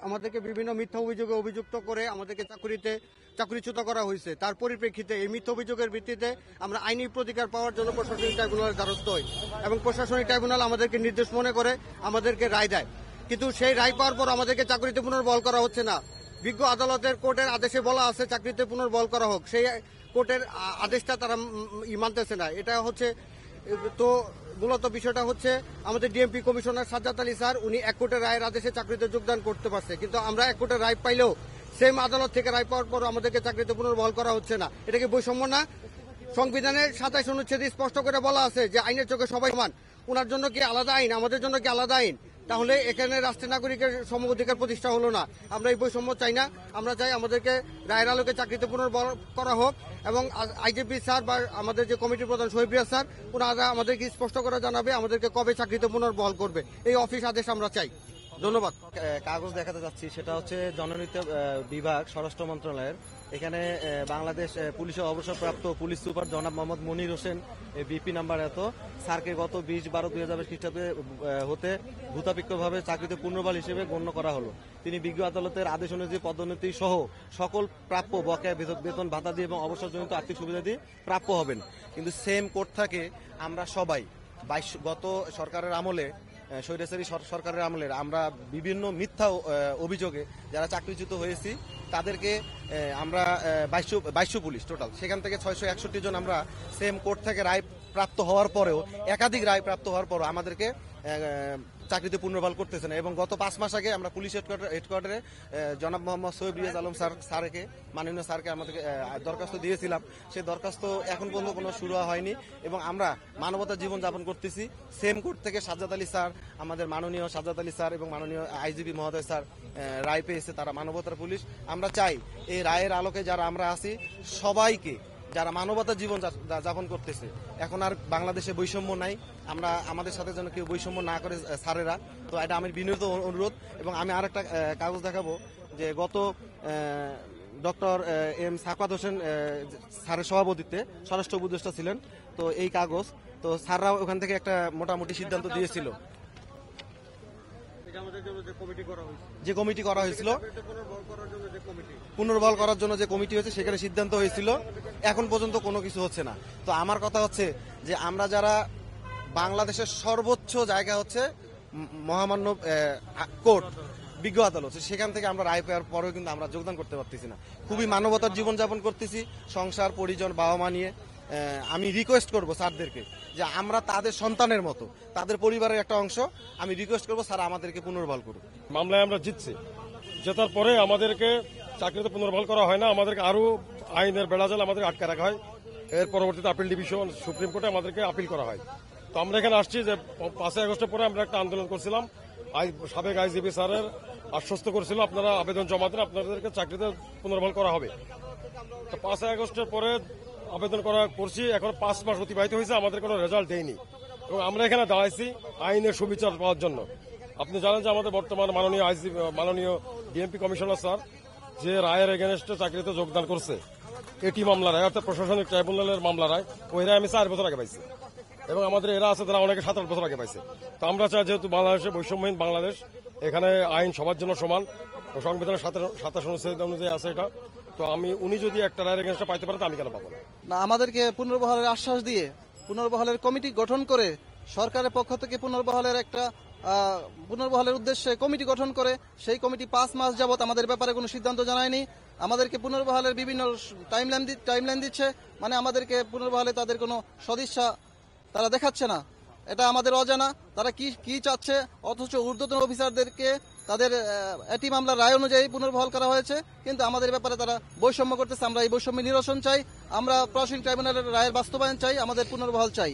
আমাদেরকে বিভিন্ন মিথ্যা অভিযোগে অভিযুক্ত করে আমাদেরকে চাকরিচ্যুত করা হয়েছে। তার পরিপ্রেক্ষিতে এই মিথ্যা অভিযোগের ভিত্তিতে আমরা আইনি প্রতিকার পাওয়ার জন্য প্রশাসনিক ট্রাইব্যুনালের দ্বারস্থ হই এবং প্রশাসনিক ট্রাইব্যুনাল আমাদেরকে নির্দেশ মনে করে আমাদেরকে রায় দেয়। কিন্তু সেই রায় পাওয়ার পর আমাদেরকে চাকরিতে পুনর্বহাল করা হচ্ছে না। বিজ্ঞ আদালতের কোর্টের আদেশে বলা আছে চাকরিতে পুনর্বহাল করা হোক, সেই কোর্টের আদেশটা তারা মানতেছে না। এটা হচ্ছে তো মূলত বিষয়টা হচ্ছে আমাদের DMP commissioner Sajjad Ali sir উনি এক কোর্টের রায়ের আদেশে চাকরিতে যোগদান করতে পারছে, কিন্তু আমরা এক কোর্টের রায় পাইলেও সেম আদালত থেকে রায় পাওয়ার পর আমাদেরকে চাকরিতে পুনর্বহাল করা হচ্ছে না। এটা কি বৈষম্য না? সংবিধানের 27 অনুচ্ছেদে স্পষ্ট করে বলা আছে যে আইনের চোখে সবাই সমান। ওনার জন্য কি আলাদা আইন, আমাদের জন্য কি আলাদা আইন? তাহলে এখানে রাষ্ট্রীয় নাগরিকের সম অধিকার প্রতিষ্ঠা হলো না। আমরা এই বৈষম্য চাই না। আমরা চাই আমাদেরকে রায়ের আলোকে চাকরিতে পুনর্বহাল করা হোক এবং আইজিপি স্যার বা আমাদের যে কমিটির প্রধান শহীবরিয়া স্যার ওনারা আমাদেরকে স্পষ্ট করে জানাবে আমাদেরকে কবে চাকরিতে পুনর্বহাল করবে। এই অফিস আদেশ আমরা চাই। ধন্যবাদ। কাগজ দেখাতে যাচ্ছি, সেটা হচ্ছে জননীতি বিভাগ, স্বরাষ্ট্র মন্ত্রণালয়ের। এখানে বাংলাদেশ পুলিশের অবসরপ্রাপ্ত পুলিশ সুপার জনাব মোহাম্মদ মনির হোসেন বিপি নাম্বার এত স্যারকে গত 20/12/2022 খ্রিস্টাব্দে হতে ভূতাপেক্ষভাবে চাকরিতে পুনর্বহাল হিসেবে গণ্য করা হলো। তিনি বিজ্ঞ আদালতের আদেশ অনুযায়ী পদোন্নতি সহ সকল প্রাপ্য বকেয়া বেতন ভাতা দিয়ে এবং অবসরজনিত আর্থিক সুবিধা দিয়ে প্রাপ্য হবেন। কিন্তু সেম কোর্ট থাকে আমরা সবাই গত সরকারের আমলে, স্বৈরাচারী সরকারের আমলে আমরা বিভিন্ন মিথ্যা অভিযোগে যারা চাকরিচ্যুত হয়েছি তাদেরকে আমরা 2200 পুলিশ টোটাল, সেখান থেকে 661 জন আমরা সেম কোর্ট থেকে রায় প্রাপ্ত হওয়ার পরেও, একাধিক রায় প্রাপ্ত হওয়ার পরও আমাদেরকে চাকরিতে পুনর্বহাল করতেছে না। এবং গত 5 মাস আগে আমরা পুলিশ হেডকোয়ার্টারে জনাব মোহাম্মদ সৈয়দ রিয়াজ আলম স্যারকে, মাননীয় স্যারকে আমাদেরকে দরখাস্ত দিয়েছিলাম। সেই দরখাস্ত এখন পর্যন্ত কোনো শুরু হয়নি এবং আমরা মানবতার জীবন যাপন করতেছি। সেম কোর্ট থেকে সাজ্জাদ আলী স্যার, আমাদের মাননীয় সাজ্জাদ আলী স্যার এবং মাননীয় আইজিপি মহোদয় স্যার রায় পেয়েছে, তারা মানবতার পুলিশ। আমরা চাই এই রায়ের আলোকে যারা আমরা আছি সবাইকে, যারা মানবতার জীবন যাপন করতেছে, এখন আর বাংলাদেশে বৈষম্য নাই, আমরা আমাদের সাথে যেন কেউ বৈষম্য না করে স্যারেরা। তো এটা আমার বিনীত অনুরোধ। এবং আমি আর একটা কাগজ দেখাবো যে গত ডক্টর এম সাকাত হোসেন স্যারের সভাপতিত্বে স্বরাষ্ট্র উপদেষ্টা ছিলেন। তো এই কাগজ তো স্যাররা ওখান থেকে একটা মোটামুটি সিদ্ধান্ত দিয়েছিল, যে কমিটি করা হয়েছিল পুনর্বহাল করার জন্য যে কমিটি হয়েছে সেখানে সিদ্ধান্ত হয়েছিল, এখন পর্যন্ত কোনো কিছু হচ্ছে না। তো আমার কথা হচ্ছে যে আমরা যারা বাংলাদেশের সর্বোচ্চ জায়গা হচ্ছে মহামান্য কোর্ট, বিজ্ঞ আদালত, সেখান থেকে আমরা রায় পাওয়ার পরেও কিন্তু আমরা যোগদান করতে পারতেছি না। খুবই মানবতার জীবনযাপন করতেছি, সংসার পরিজন বাবা মা নিয়ে। আমি রিকোয়েস্ট করব স্যারদেরকে যে আমরা তাদের সন্তানের মতো, তাদের পরিবারের একটা অংশ, আমি রিকোয়েস্ট করব স্যার আমাদেরকে পুনর্বহাল করুন। মামলায় আমরা জিতছি, জেতার পরে আমাদেরকে চাকরিতে পুনর্বহাল করা হয় না, আমাদেরকে আরো আইনের বেড়াজাল আমাদের আটকে রাখা হয়। এর পরবর্তীতে আপিল ডিভিশন, সুপ্রিম কোর্টে আমাদেরকে আপিল করা হয়। তো আমরা এখানে আসছি যে 5 আগস্টের পরে আমরা একটা আন্দোলন করছিলাম। সাবেক আইজিপি স্যারের আশ্বস্ত করেছিল আপনারা আবেদন জমা দেন, আপনাদেরকে চাকরিতে পুনর্বহাল করা হবে। তো 5 আগস্টের পরে আবেদন করছি, এখন 5 মাস অতিবাহিত হয়েছে, আমাদের কোনো রেজাল্ট দেয়নি। এবং আমরা এখানে দাঁড়াইছি আইনের সুবিচার পাওয়ার জন্য। আপনি জানেন যে আমাদের বর্তমান মাননীয় ডিএমপি কমিশনার স্যার যে রায়ের এগেনস্টে চাকরিতে যোগদান করছে, এটি মামলা রায়, অর্থাৎ প্রশাসনিক ট্রাইব্যুনালের মামলা রায়, ওই রায় আমি 4 বছর আগে পাইছি এবং আমাদের এরা আছে তারা অনেকে 7-8 বছর আগে পাইছে। তো আমরা চাই যেহেতু বাংলাদেশে বৈষম্যহীন বাংলাদেশ, এখানে আইন সবার জন্য সমান, সংবিধানের 27 অনুচ্ছেদ অনুযায়ী আছে এটা। তো উনি যদি একটা রায়ের এগেনস্টে পাইতে পারেন, আমি কেন পাবো না? আমাদেরকে পুনর্বহালের আশ্বাস দিয়ে পুনর্বহালের কমিটি গঠন করে, সরকারের পক্ষ থেকে পুনর্বহালের উদ্দেশ্যে কমিটি গঠন করে, সেই কমিটি 5 মাস যাবত আমাদের ব্যাপারে কোনো সিদ্ধান্ত জানায়নি। আমাদেরকে পুনর্বহালের বিভিন্ন টাইমলাইন দিচ্ছে, মানে আমাদেরকে পুনর্বহালে তাদের কোনো সদিচ্ছা তারা দেখাচ্ছে না। এটা আমাদের অজানা তারা কি চাচ্ছে, অথচ ঊর্ধ্বতন অফিসারদেরকে তাদের এটি মামলার রায় অনুযায়ী পুনর্বহাল করা হয়েছে, কিন্তু আমাদের ব্যাপারে তারা বৈষম্য করতেছে। আমরা এই বৈষম্য নিরসন চাই, আমরা প্রশাসনিক ট্রাইব্যুনালের রায়ের বাস্তবায়ন চাই, আমাদের পুনর্বহাল চাই।